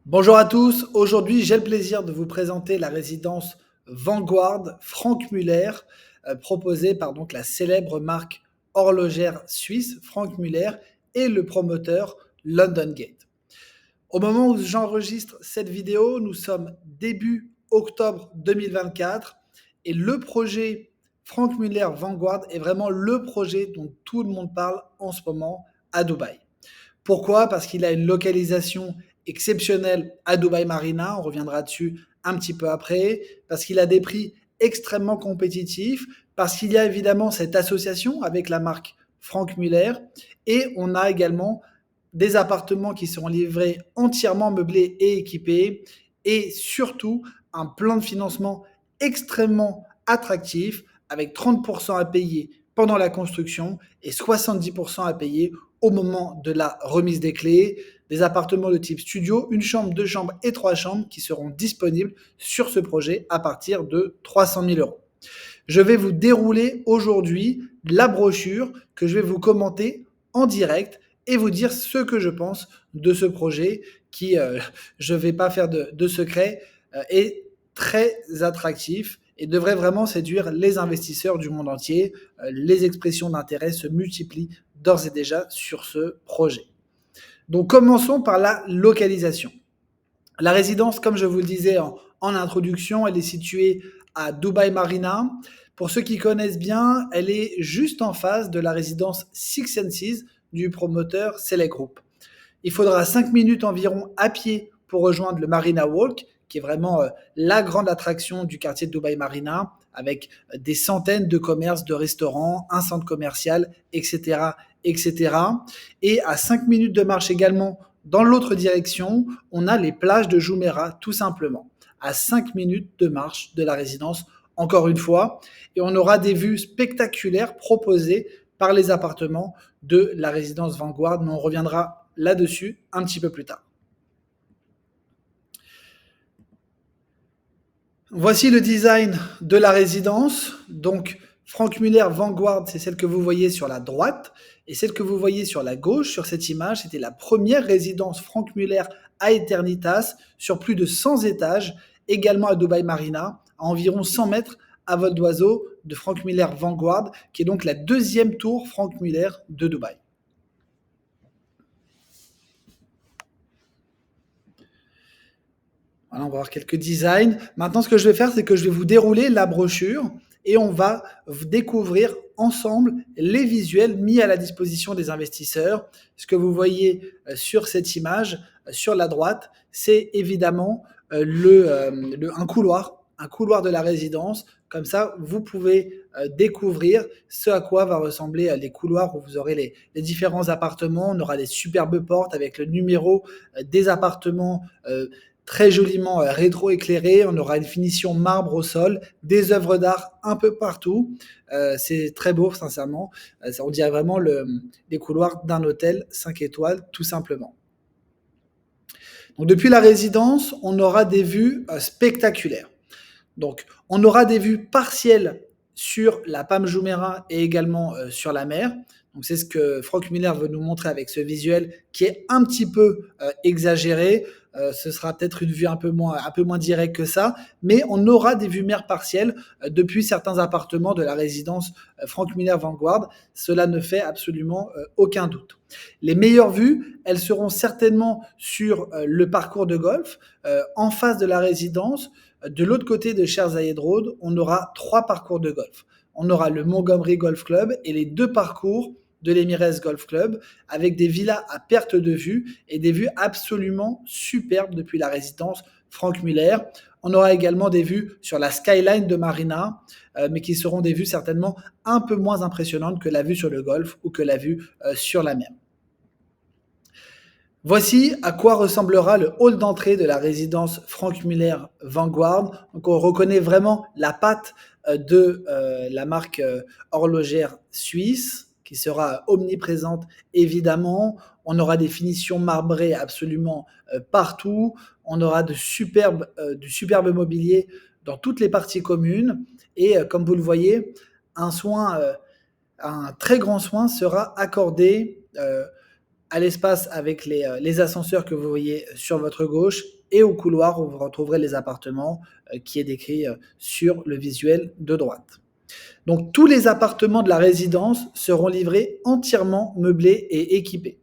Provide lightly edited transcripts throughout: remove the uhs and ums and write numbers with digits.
Bonjour à tous, aujourd'hui j'ai le plaisir de vous présenter la résidence Vanguard Franck Muller, proposée par donc la célèbre marque horlogère suisse Franck Muller et le promoteur London Gate. Au moment où j'enregistre cette vidéo, nous sommes début octobre 2024 et le projet Franck Muller Vanguard est vraiment le projet dont tout le monde parle en ce moment à Dubaï. Pourquoi? Parce qu'il a une localisation exceptionnelle à Dubaï Marina, on reviendra dessus un petit peu après, parce qu'il a des prix extrêmement compétitifs, parce qu'il y a évidemment cette association avec la marque Franck Muller, et on a également des appartements qui seront livrés entièrement meublés et équipés, et surtout un plan de financement extrêmement attractif, avec 30% à payer pendant la construction et 70% à payer au moment de la remise des clés, des appartements de type studio, une chambre, deux chambres et trois chambres qui seront disponibles sur ce projet à partir de 300 000 euros. Je vais vous dérouler aujourd'hui la brochure que je vais vous commenter en direct et vous dire ce que je pense de ce projet qui, je ne vais pas faire de secret, est très attractif et devrait vraiment séduire les investisseurs du monde entier. Les expressions d'intérêt se multiplient d'ores et déjà sur ce projet. Donc commençons par la localisation. La résidence, comme je vous le disais en introduction, elle est située à Dubaï Marina. Pour ceux qui connaissent bien, elle est juste en face de la résidence Six Senses du promoteur Select Group. Il faudra 5 minutes environ à pied pour rejoindre le Marina Walk, qui est vraiment la grande attraction du quartier de Dubaï Marina, avec des centaines de commerces, de restaurants, un centre commercial, etc., etc. Et à 5 minutes de marche également, dans l'autre direction, on a les plages de Jumeirah, tout simplement, à 5 minutes de marche de la résidence, encore une fois. Et on aura des vues spectaculaires proposées par les appartements de la résidence Vanguard, mais on reviendra là-dessus un petit peu plus tard. Voici le design de la résidence. Donc, Franck Muller Vanguard, c'est celle que vous voyez sur la droite. Et celle que vous voyez sur la gauche, sur cette image, c'était la première résidence Franck Muller à Eternitas, sur plus de 100 étages, également à Dubaï Marina, à environ 100 mètres à vol d'oiseau de Franck Muller Vanguard, qui est donc la deuxième tour Franck Muller de Dubaï. Voilà, on va voir quelques designs. Maintenant, ce que je vais faire, c'est que je vais vous dérouler la brochure et on va découvrir ensemble les visuels mis à la disposition des investisseurs. Ce que vous voyez sur cette image, sur la droite, c'est évidemment un couloir de la résidence. Comme ça, vous pouvez découvrir ce à quoi va ressembler les couloirs où vous aurez les différents appartements. On aura des superbes portes avec le numéro des appartements très joliment rétro-éclairé. On aura une finition marbre au sol, des œuvres d'art un peu partout. C'est très beau, sincèrement. On dirait vraiment les couloirs d'un hôtel 5 étoiles, tout simplement. Donc, depuis la résidence, on aura des vues spectaculaires. Donc, on aura des vues partielles sur la Pam Jumeirah et également sur la mer. Donc, c'est ce que Franck Muller veut nous montrer avec ce visuel qui est un petit peu exagéré. Ce sera peut-être une vue un peu moins directe que ça, mais on aura des vues mer partielles depuis certains appartements de la résidence Franck Muller Vanguard. Cela ne fait absolument aucun doute. Les meilleures vues, elles seront certainement sur le parcours de golf, en face de la résidence. De l'autre côté de Sheikh Zayed Road, on aura 3 parcours de golf. On aura le Montgomery Golf Club et les 2 parcours de l'Emirates Golf Club avec des villas à perte de vue et des vues absolument superbes depuis la résidence Franck Muller. On aura également des vues sur la skyline de Marina, mais qui seront des vues certainement un peu moins impressionnantes que la vue sur le golf ou que la vue sur la mer. Voici à quoi ressemblera le hall d'entrée de la résidence Franck Muller Vanguard. Donc on reconnaît vraiment la patte de la marque horlogère suisse qui sera omniprésente évidemment. On aura des finitions marbrées absolument partout. On aura du superbe mobilier dans toutes les parties communes. Et comme vous le voyez, un très grand soin sera accordé à l'espace avec les ascenseurs que vous voyez sur votre gauche et au couloir où vous retrouverez les appartements qui est décrit sur le visuel de droite. Donc tous les appartements de la résidence seront livrés entièrement meublés et équipés.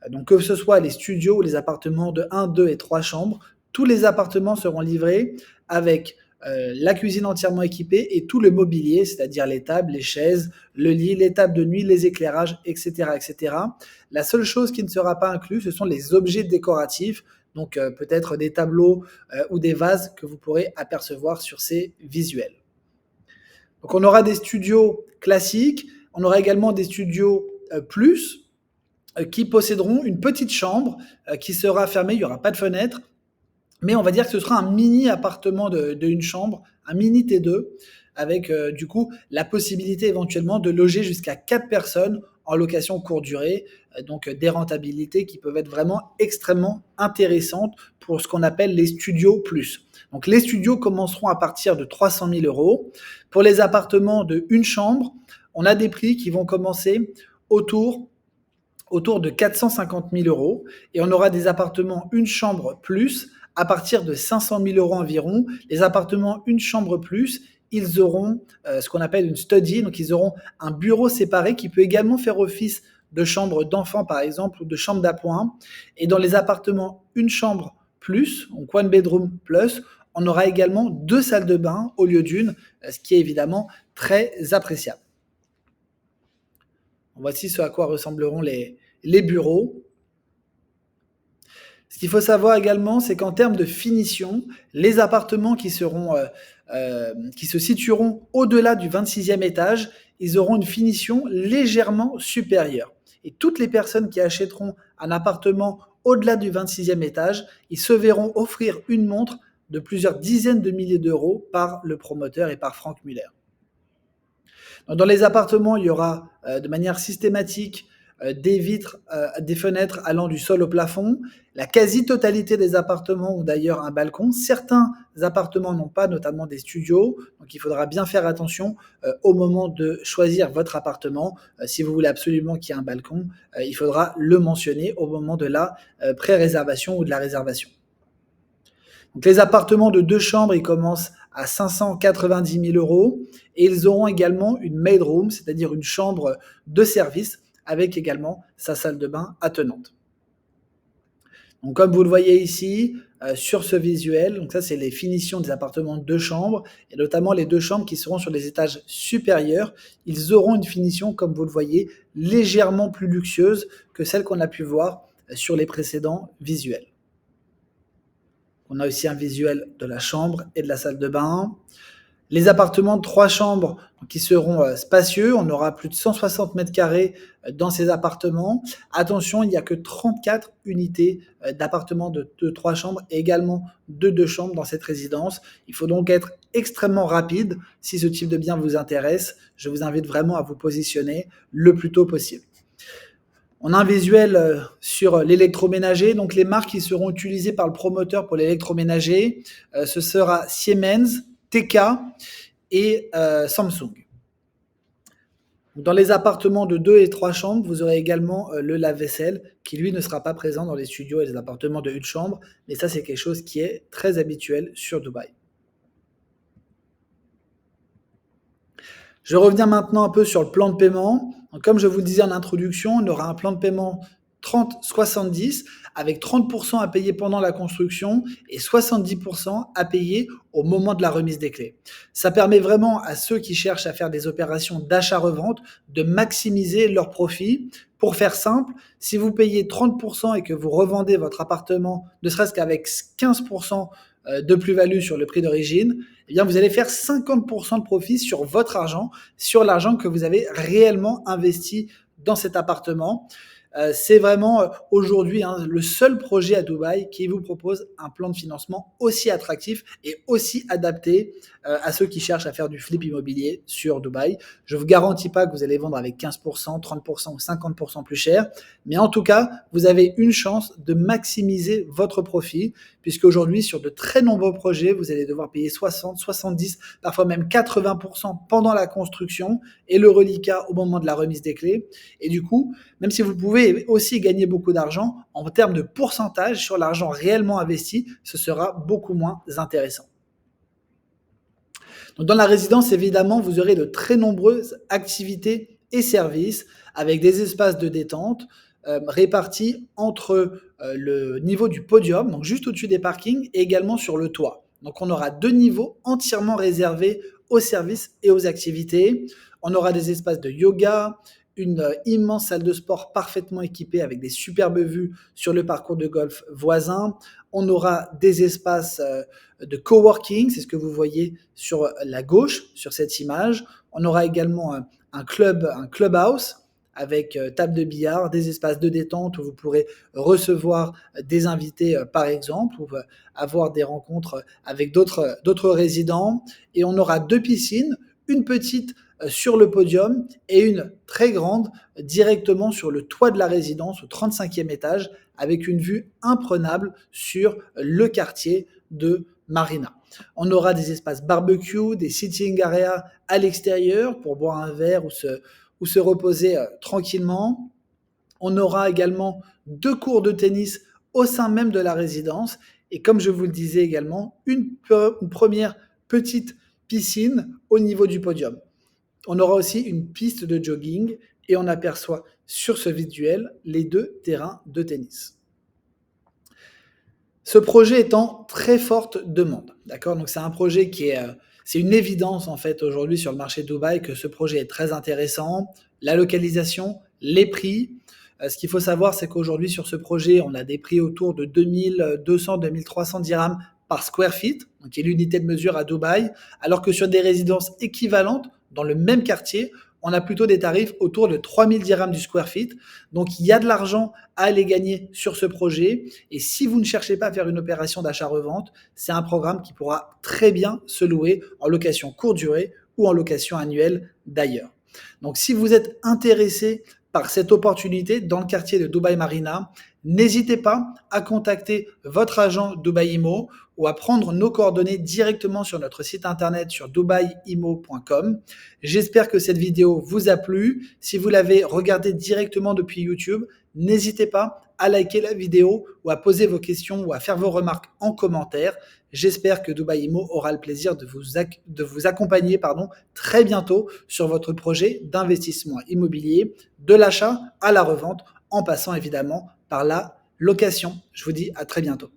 Donc que ce soit les studios ou les appartements de 1, 2 et 3 chambres, tous les appartements seront livrés avec la cuisine entièrement équipée et tout le mobilier, c'est-à-dire les tables, les chaises, le lit, les tables de nuit, les éclairages, etc., etc. La seule chose qui ne sera pas inclus, ce sont les objets décoratifs, donc peut-être des tableaux ou des vases que vous pourrez apercevoir sur ces visuels. Donc on aura des studios classiques, on aura également des studios plus qui posséderont une petite chambre qui sera fermée, il n'y aura pas de fenêtre, mais on va dire que ce sera un mini appartement d'une chambre, un mini T2, avec du coup la possibilité éventuellement de loger jusqu'à 4 personnes en location courte durée, donc des rentabilités qui peuvent être vraiment extrêmement intéressantes pour ce qu'on appelle les studios plus. Donc les studios commenceront à partir de 300 000 euros. Pour les appartements de une chambre, on a des prix qui vont commencer autour de 450 000 euros et on aura des appartements une chambre plus à partir de 500 000 euros environ. Les appartements une chambre plus, ils auront ce qu'on appelle une study, donc ils auront un bureau séparé qui peut également faire office de chambre d'enfant par exemple ou de chambre d'appoint. Et dans les appartements une chambre plus, donc one bedroom plus, on aura également 2 salles de bain au lieu d'une, ce qui est évidemment très appréciable. Voici ce à quoi ressembleront les bureaux. Ce qu'il faut savoir également, c'est qu'en termes de finition, les appartements qui se situeront au-delà du 26e étage, ils auront une finition légèrement supérieure. Et toutes les personnes qui achèteront un appartement au-delà du 26e étage, ils se verront offrir une montre de plusieurs dizaines de milliers d'euros par le promoteur et par Franck Muller. Dans les appartements, il y aura de manière systématique des vitres, des fenêtres allant du sol au plafond. La quasi-totalité des appartements ont d'ailleurs un balcon. Certains appartements n'ont pas, notamment des studios. Donc il faudra bien faire attention au moment de choisir votre appartement. Si vous voulez absolument qu'il y ait un balcon, il faudra le mentionner au moment de la pré-réservation ou de la réservation. Donc les appartements de 2 chambres, ils commencent à 590 000 euros et ils auront également une maid room, c'est-à-dire une chambre de service avec également sa salle de bain attenante. Donc comme vous le voyez ici sur ce visuel, donc ça c'est les finitions des appartements de 2 chambres et notamment les 2 chambres qui seront sur les étages supérieurs, ils auront une finition comme vous le voyez légèrement plus luxueuse que celle qu'on a pu voir sur les précédents visuels. On a aussi un visuel de la chambre et de la salle de bain. Les appartements de 3 chambres qui seront spacieux, on aura plus de 160 mètres carrés dans ces appartements. Attention, il n'y a que 34 unités d'appartements de 3 chambres et également de 2 chambres dans cette résidence. Il faut donc être extrêmement rapide si ce type de bien vous intéresse. Je vous invite vraiment à vous positionner le plus tôt possible. On a un visuel sur l'électroménager, donc les marques qui seront utilisées par le promoteur pour l'électroménager, ce sera Siemens, TK et Samsung. Dans les appartements de 2 et 3 chambres, vous aurez également le lave-vaisselle qui lui ne sera pas présent dans les studios et les appartements de 1 chambre, mais ça c'est quelque chose qui est très habituel sur Dubaï. Je reviens maintenant un peu sur le plan de paiement. Donc, comme je vous le disais en introduction, on aura un plan de paiement 30-70 avec 30% à payer pendant la construction et 70% à payer au moment de la remise des clés. Ça permet vraiment à ceux qui cherchent à faire des opérations d'achat-revente de maximiser leurs profits. Pour faire simple, si vous payez 30% et que vous revendez votre appartement, ne serait-ce qu'avec 15% de plus-value sur le prix d'origine, eh bien vous allez faire 50% de profit sur votre argent, sur l'argent que vous avez réellement investi dans cet appartement. C'est vraiment aujourd'hui le seul projet à Dubaï qui vous propose un plan de financement aussi attractif et aussi adapté à ceux qui cherchent à faire du flip immobilier sur Dubaï. Je ne vous garantis pas que vous allez vendre avec 15%, 30% ou 50% plus cher, mais en tout cas, vous avez une chance de maximiser votre profit, puisque aujourd'hui, sur de très nombreux projets, vous allez devoir payer 60, 70, parfois même 80% pendant la construction et le reliquat au moment de la remise des clés. Et du coup, même si vous pouvez pouvez aussi gagner beaucoup d'argent en termes de pourcentage sur l'argent réellement investi. Ce sera beaucoup moins intéressant. Donc, dans la résidence, évidemment, vous aurez de très nombreuses activités et services avec des espaces de détente répartis entre le niveau du podium, donc juste au-dessus des parkings, et également sur le toit. Donc on aura 2 niveaux entièrement réservés aux services et aux activités. On aura des espaces de yoga, une immense salle de sport parfaitement équipée avec des superbes vues sur le parcours de golf voisin. On aura des espaces de coworking, c'est ce que vous voyez sur la gauche, sur cette image. On aura également un clubhouse avec table de billard, des espaces de détente où vous pourrez recevoir des invités par exemple, ou avoir des rencontres avec d'autres résidents. Et on aura 2 piscines, une petite sur le podium et une très grande directement sur le toit de la résidence au 35e étage avec une vue imprenable sur le quartier de Marina. On aura des espaces barbecue, des sitting areas à l'extérieur pour boire un verre ou se reposer tranquillement. On aura également 2 cours de tennis au sein même de la résidence et comme je vous le disais également, une première petite piscine au niveau du podium. On aura aussi une piste de jogging et on aperçoit sur ce visuel les 2 terrains de tennis. Ce projet est en très forte demande, d'accord? Donc c'est un projet c'est une évidence en fait aujourd'hui sur le marché de Dubaï que ce projet est très intéressant. La localisation, les prix. Ce qu'il faut savoir, c'est qu'aujourd'hui sur ce projet, on a des prix autour de 2200-2300 dirhams par square feet, donc qui est l'unité de mesure à Dubaï, alors que sur des résidences équivalentes dans le même quartier, on a plutôt des tarifs autour de 3000 dirhams du square feet. Donc, il y a de l'argent à aller gagner sur ce projet. Et si vous ne cherchez pas à faire une opération d'achat-revente, c'est un programme qui pourra très bien se louer en location courte durée ou en location annuelle d'ailleurs. Donc, si vous êtes intéressé par cette opportunité dans le quartier de Dubaï Marina, n'hésitez pas à contacter votre agent Dubaï Imo ou à prendre nos coordonnées directement sur notre site internet sur dubaïimo.com. J'espère que cette vidéo vous a plu. Si vous l'avez regardée directement depuis YouTube, n'hésitez pas à liker la vidéo ou à poser vos questions ou à faire vos remarques en commentaire. J'espère que Dubaï Imo aura le plaisir de vous accompagner très bientôt sur votre projet d'investissement immobilier, de l'achat à la revente, en passant évidemment par la location. Je vous dis à très bientôt.